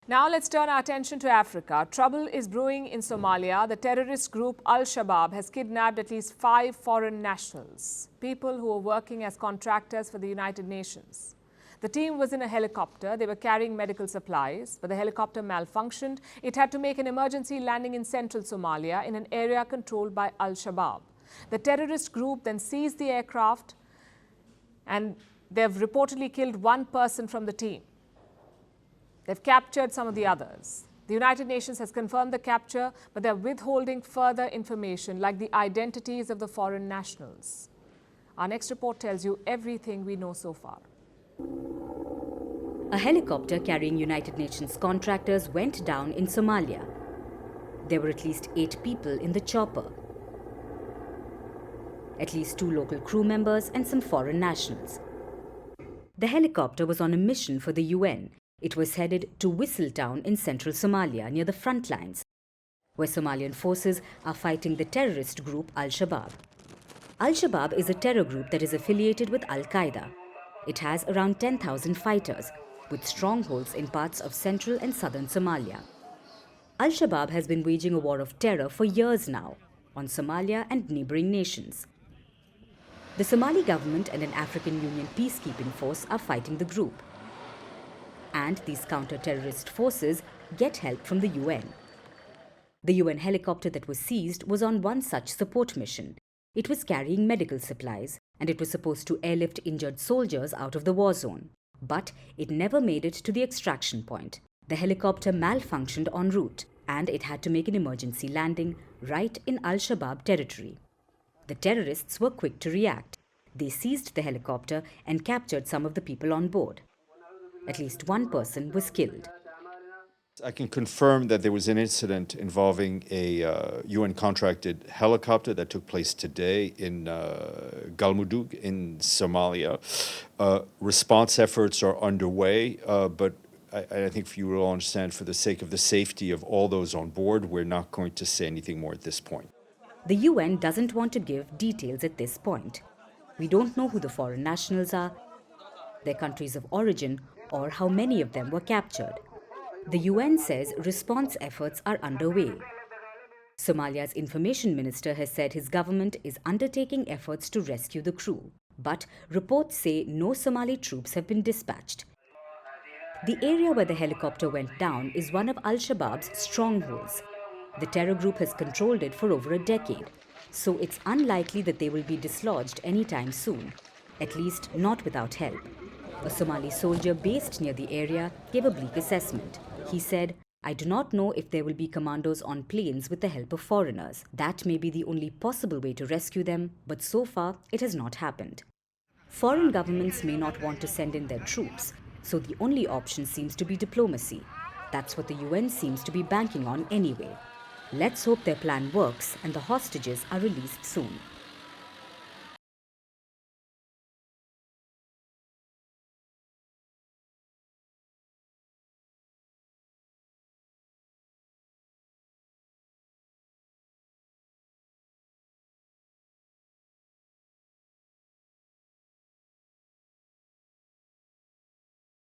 Now let's turn our attention to Africa. Trouble is brewing in Somalia. The terrorist group Al-Shabaab has kidnapped at least 5 foreign nationals, people who were working as contractors for the United Nations. The team was in a helicopter. They were carrying medical supplies, but the helicopter malfunctioned. It had to make an emergency landing in central Somalia in an area controlled by Al-Shabaab. The terrorist group then seized the aircraft and they've reportedly killed 1 person from the team. They've captured some of the others. The United Nations has confirmed the capture, but they're withholding further information like the identities of the foreign nationals. Our next report tells you everything we know so far. A helicopter carrying United Nations contractors went down in Somalia. There were at least 8 people in the chopper. At least 2 local crew members and some foreign nationals. The helicopter was on a mission for the UN. It was headed to Whistle Town in central Somalia near the front lines, where Somalian forces are fighting the terrorist group Al-Shabaab. Al-Shabaab is a terror group that is affiliated with Al-Qaeda. It has around 10,000 fighters, with strongholds in parts of central and southern Somalia. Al-Shabaab has been waging a war of terror for years now on Somalia and neighboring nations. The Somali government and an African Union peacekeeping force are fighting the group. And these counter-terrorist forces get help from the UN. The UN helicopter that was seized was on one such support mission. It was carrying medical supplies and it was supposed to airlift injured soldiers out of the war zone. But it never made it to the extraction point. The helicopter malfunctioned en route and it had to make an emergency landing right in Al-Shabaab territory. The terrorists were quick to react. They seized the helicopter and captured some of the people on board. At least 1 person was killed. I can confirm that there was an incident involving a UN contracted helicopter that took place today in Galmudug in Somalia. Response efforts are underway, but I think you will understand, for the sake of the safety of all those on board, we're not going to say anything more at this point. The UN doesn't want to give details at this point. We don't know who the foreign nationals are, their countries of origin, or how many of them were captured. The UN says response efforts are underway. Somalia's information minister has said his government is undertaking efforts to rescue the crew, but reports say no Somali troops have been dispatched. The area where the helicopter went down is one of Al-Shabaab's strongholds. The terror group has controlled it for over a decade, so it's unlikely that they will be dislodged anytime soon, at least not without help. A Somali soldier based near the area gave a bleak assessment. He said, "I do not know if there will be commandos on planes with the help of foreigners. That may be the only possible way to rescue them, but so far it has not happened." Foreign governments may not want to send in their troops, so the only option seems to be diplomacy. That's what the UN seems to be banking on anyway. Let's hope their plan works and the hostages are released soon.